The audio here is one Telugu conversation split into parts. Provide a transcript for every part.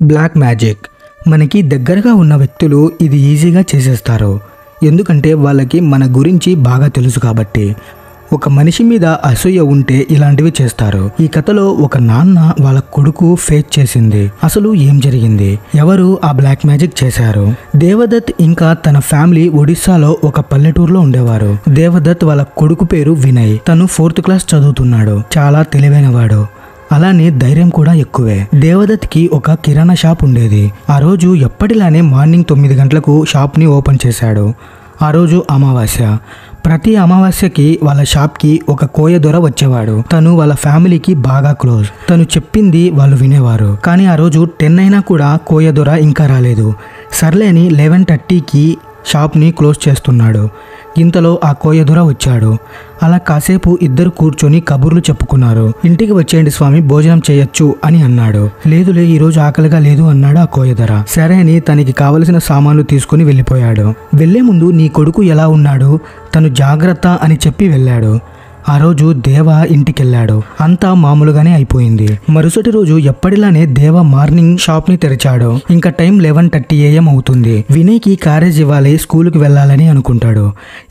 బ్లాక్ మ్యాజిక్ మనకి దగ్గరగా ఉన్న వ్యక్తులు ఇది ఈజీగా చేసేస్తారు. ఎందుకంటే వాళ్ళకి మన గురించి బాగా తెలుసు కాబట్టి. ఒక మనిషి మీద అసూయ ఉంటే ఇలాంటివి చేస్తారు. ఈ కథలో ఒక నాన్న వాళ్ళ కొడుకు ఫేస్ చేసింది. అసలు ఏం జరిగింది, ఎవరు ఆ బ్లాక్ మ్యాజిక్ చేశారు? దేవదత్ ఇంకా తన ఫ్యామిలీ ఒడిస్సాలో ఒక పల్లెటూరులో ఉండేవారు. దేవదత్ వాళ్ళ కొడుకు పేరు వినయ్. తను 4th క్లాస్ చదువుతున్నాడు. చాలా తెలివైనవాడు, అలానే ధైర్యం కూడా ఎక్కువే. దేవదత్ కి ఒక కిరాణా షాప్ ఉండేది. ఆ రోజు ఎప్పటిలానే మార్నింగ్ 9 గంటలకు షాప్ ని ఓపెన్ చేశాడు. ఆ రోజు అమావాస్య. ప్రతి అమావాస్యకి వాళ్ళ షాప్కి ఒక కోయ దొర వచ్చేవాడు. తను వాళ్ళ ఫ్యామిలీకి బాగా క్లోజ్. తను చెప్పింది వాళ్ళు వినేవారు. కానీ ఆ రోజు 10 అయినా కూడా కోయ దొర ఇంకా రాలేదు. సర్లే అని 11:30కి షాప్ని క్లోజ్ చేస్తున్నాడు. ఇంతలో ఆ కోయ దొర వచ్చాడు. అలా కాసేపు ఇద్దరు కూర్చొని కబుర్లు చెప్పుకున్నారు. ఇంటికి వచ్చేయండి స్వామి, భోజనం చేయొచ్చు అని అన్నాడు. లేదులే, ఈరోజు ఆకలిగా లేదు అన్నాడు ఆ కోయ దొర. సరే అని తనకి కావలసిన సామాన్లు తీసుకుని వెళ్ళిపోయాడు. వెళ్లే ముందు నీ కొడుకు ఎలా ఉన్నాడు, తను జాగ్రత్త అని చెప్పి వెళ్ళాడు. ఆ రోజు దేవ ఇంటికెళ్ళాడు. అంతా మామూలుగానే అయిపోయింది. మరుసటి రోజు ఎప్పటిలానే దేవ మార్నింగ్ షాప్ ని తెరిచాడు. ఇంకా టైం 11:30 AM అవుతుంది. వినయ్కి కారేజ్ ఇవ్వాలి, స్కూల్కి వెళ్ళాలని అనుకుంటాడు.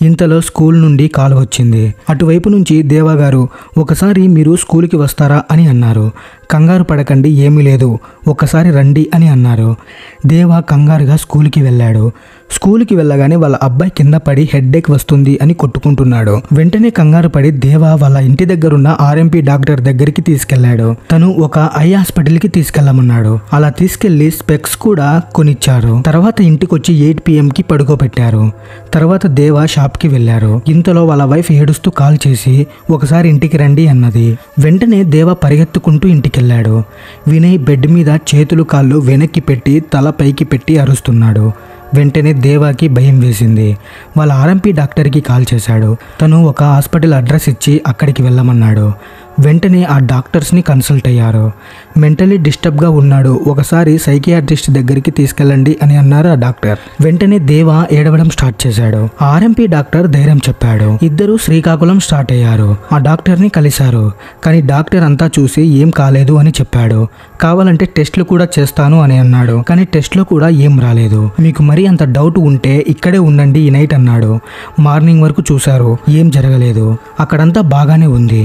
ఇంతలో స్కూల్ నుండి కాల్ వచ్చింది. అటువైపు నుంచి దేవ గారు, ఒకసారి మీరు స్కూల్కి వస్తారా అని అన్నారు. కంగారు పడకండి, ఏమీ లేదు, ఒక్కసారి రండి అని అన్నారు. దేవ కంగారుగా స్కూల్కి వెళ్ళాడు. స్కూల్కి వెళ్ళగానే వాళ్ళ అబ్బాయి కింద పడి హెడ్ఏక్ వస్తుంది అని కొట్టుకుంటున్నాడు. వెంటనే కంగారు పడి దేవ వాళ్ళ ఇంటి దగ్గరున్న RMP డాక్టర్ దగ్గరికి తీసుకెళ్లాడు. తను ఒక ఐ హాస్పిటల్కి తీసుకెళ్లమన్నాడు. అలా తీసుకెళ్లి స్పెక్స్ కూడా కొనిచ్చారు. తర్వాత ఇంటికొచ్చి 8 PMకి పడుకోబెట్టారు. తర్వాత దేవ షాప్కి వెళ్లారు. ఇంతలో వాళ్ళ వైఫ్ ఏడుస్తూ కాల్ చేసి ఒకసారి ఇంటికి రండి అన్నది. వెంటనే దేవ పరిగెత్తుకుంటూ ఇంటికెళ్ళాడు. వినయ్ బెడ్ మీద చేతులు కాళ్ళు వెనక్కి పెట్టి తల పైకి పెట్టి అరుస్తున్నాడు. వెంటనే దేవాకి భయం వేసింది. వాళ్ళ RMP డాక్టర్కి కాల్ చేశాడు. తను ఒక హాస్పిటల్ అడ్రస్ ఇచ్చి అక్కడికి వెళ్ళమన్నాడు. వెంటనే ఆ డాక్టర్స్ని కన్సల్ట్ అయ్యారు. మెంటలీ డిస్టర్బ్గా ఉన్నాడు, ఒకసారి సైకియాట్రిస్ట్ దగ్గరికి తీసుకెళ్ళండి అని అన్నారు ఆ డాక్టర్. వెంటనే దేవ ఏడవడం స్టార్ట్ చేశాడు. RMP డాక్టర్ ధైర్యం చెప్పాడు. ఇద్దరు శ్రీకాకుళం స్టార్ట్ అయ్యారు. ఆ డాక్టర్ని కలిశారు. కానీ డాక్టర్ అంతా చూసి ఏం కాలేదు అని చెప్పాడు. కావాలంటే టెస్ట్లు కూడా చేస్తాను అని అన్నాడు. కానీ టెస్ట్లో కూడా ఏం రాలేదు. మీకు మరీ అంత డౌట్ ఉంటే ఇక్కడే ఉండండి ఈ నైట్ అన్నాడు. మార్నింగ్ వరకు చూశారు, ఏం జరగలేదు. అక్కడంతా బాగానే ఉంది.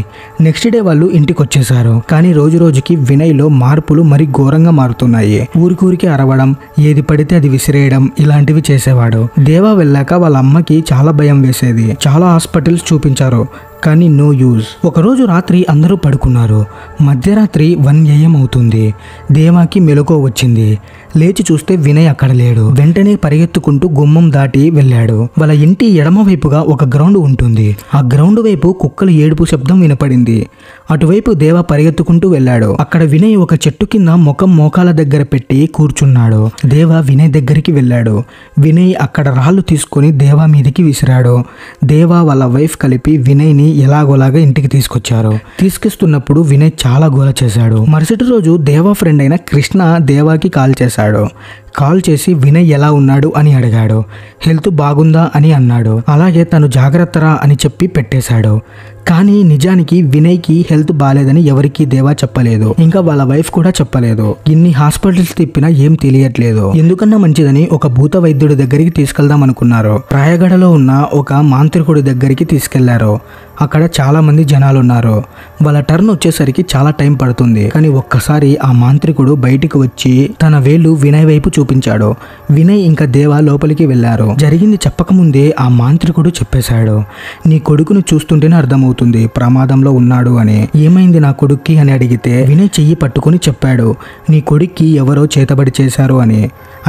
నెక్స్ట్ డే వాళ్ళు ఇంటికి వచ్చేశారు. కానీ రోజు రోజుకి వినయ్లో మార్పులు మరి ఘోరంగా మారుతున్నాయి. ఊరికూరికి అరవడం, ఏది పడితే అది విసిరేయడం ఇలాంటివి చేసేవాడు. దేవా వెళ్ళాక వాళ్ళ అమ్మకి చాలా భయం వేసేది. చాలా హాస్పిటల్స్ చూపించారు, కానీ నో యూజ్. ఒకరోజు రాత్రి అందరూ పడుకున్నారు. మధ్యరాత్రి 1 AM అవుతుంది. దేవాకి మెలకువ వచ్చింది. లేచి చూస్తే వినయ్ అక్కడ లేడు. వెంటనే పరిగెత్తుకుంటూ గుమ్మం దాటి వెళ్ళాడు. వాళ్ళ ఇంటి ఎడమ వైపుగా ఒక గ్రౌండ్ ఉంటుంది. ఆ గ్రౌండ్ వైపు కుక్కల ఏడుపు శబ్దం వినపడింది. అటువైపు దేవ పరిగెత్తుకుంటూ వెళ్ళాడు. అక్కడ వినయ్ ఒక చెట్టు కింద ముఖం మోకాల దగ్గర పెట్టి కూర్చున్నాడు. దేవ వినయ్ దగ్గరికి వెళ్ళాడు. వినయ్ అక్కడ రాళ్ళు తీసుకుని దేవ మీదకి విసిరాడు. దేవ వాళ్ళ వైఫ్ కలిపి వినయ్ని ఎలాగోలాగా ఇంటికి తీసుకొచ్చారు. తీసుకొస్తున్నప్పుడు వినయ్ చాలా గోల చేశాడు. మరుసటి రోజు దేవా ఫ్రెండ్ అయిన కృష్ణ దేవాకి కాల్ చేశాడు. కాల్ చేసి వినయ్ ఎలా ఉన్నాడు అని అడిగాడు. హెల్త్ బాగుందా అని అన్నాడు. అలాగే తను జాగ్రత్తరా అని చెప్పి పెట్టేశాడు. కానీ నిజానికి వినయ్కి హెల్త్ బాలేదని ఎవరికి దేవా చెప్పలేదు. ఇంకా వాళ్ళ వైఫ్ కూడా చెప్పలేదు. ఇన్ని హాస్పిటల్స్ తిప్పినా ఏం తెలియట్లేదు. ఎందుకన్నా మంచిదని ఒక భూత వైద్యుడి దగ్గరికి తీసుకెళ్దాం అనుకున్నారు. రాయగడలో ఉన్న ఒక మాంత్రికుడి దగ్గరికి తీసుకెళ్లారు. అక్కడ చాలా మంది జనాలు ఉన్నారు. వాళ్ళ టర్న్ వచ్చేసరికి చాలా టైం పడుతుంది. కానీ ఒక్కసారి ఆ మాంత్రికుడు బయటికి వచ్చి తన వేలు వినయ్ వైపు చూపించాడు. వినయ్ ఇంకా దేవా లోపలికి వెళ్లారు. జరిగింది చెప్పకముందే ఆ మాంత్రికుడు చెప్పేశాడు. నీ కొడుకును చూస్తుంటేనే అర్థమవుతుంది ప్రమాదంలో ఉన్నాడు అని. ఏమైంది నా కొడుక్కి అని అడిగితే వినయ్ చెయ్యి పట్టుకుని చెప్పాడు, నీ కొడుక్కి ఎవరో చేతబడి చేశారు అని.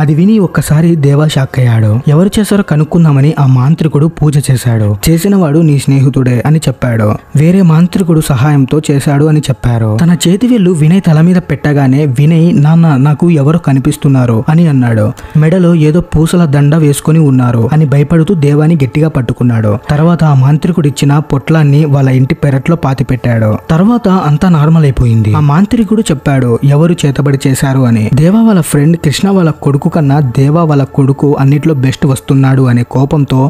అది విని ఒక్కసారి దేవా షాక్ అయ్యాడు. ఎవరు చేశారో కనుక్కుందామని ఆ మాంత్రికుడు పూజ చేశాడు. చేసినవాడు నీ స్నేహితుడే అని చెప్పాడు. వేరే మాంత్రికుడు సహాయంతో చేశాడు అని చెప్పారు. తన చేతి వేళ్ళు వినయ్ తల మీద పెట్టగానే వినయ్, నాన్న నాకు ఎవరో కనిపిస్తున్నారు అని అన్నాడు. మెడలో ఏదో పూసల దండ వేసుకుని ఉన్నారు అని భయపడుతూ దేవాని గట్టిగా పట్టుకున్నాడు. తర్వాత ఆ మాంత్రికుడు ఇచ్చిన పొట్లాన్ని వాళ్ళ ఇంటి పెరట్లో పాతిపెట్టాడు. తర్వాత అంతా నార్మల్ అయిపోయింది. ఆ మాంత్రికుడు చెప్పాడు ఎవరు చేతబడి చేశారు అని. దేవా వాళ్ళ ఫ్రెండ్ కృష్ణ వాళ్ళ కొడుకు కన్నా దేవా వాళ్ళ కొడుకు అన్నిట్లో బెస్ట్ వస్తున్నాడు అనే కోపంతో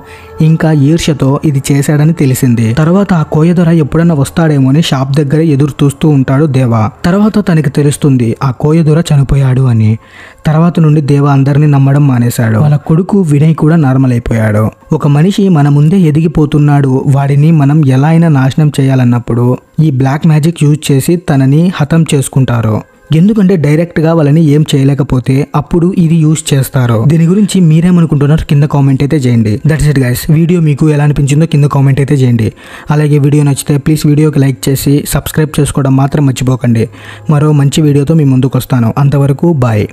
ఇంకా ఈర్ష్యతో ఇది చేశాడని తెలిసింది. తర్వాత తర్వాత ఆ కోయదొర ఎప్పుడన్నా వస్తాడేమో అని షాప్ దగ్గర ఎదురు చూస్తూ ఉంటాడు దేవ. తర్వాత తనకి తెలుస్తుంది ఆ కోయదొర చనిపోయాడు అని. తర్వాత నుండి దేవ అందరినీ నమ్మడం మానేశాడు. వాళ్ళ కొడుకు వినయ్ కూడా నార్మల్ అయిపోయాడు. ఒక మనిషి మన ముందే ఎదిగిపోతున్నాడు, వాడిని మనం ఎలా అయినా నాశనం చేయాలన్నప్పుడు ఈ బ్లాక్ మ్యాజిక్ యూజ్ చేసి తనని హతం చేసుకుంటారు. ఎందుకంటే డైరెక్ట్గా వాళ్ళని ఏం చేయలేకపోతే అప్పుడు ఇది యూజ్ చేస్తారు. దీని గురించి మీరేమనుకుంటున్నారు కింద కామెంట్ అయితే చేయండి. That's it guys. వీడియో మీకు ఎలా అనిపించిందో కింద కామెంట్ అయితే చేయండి. అలాగే వీడియో నచ్చితే ప్లీజ్ వీడియోకి లైక్ చేసి సబ్స్క్రైబ్ చేసుకోవడం మాత్రం మర్చిపోకండి. మరో మంచి వీడియోతో మీ ముందుకు వస్తాను. అంతవరకు బాయ్.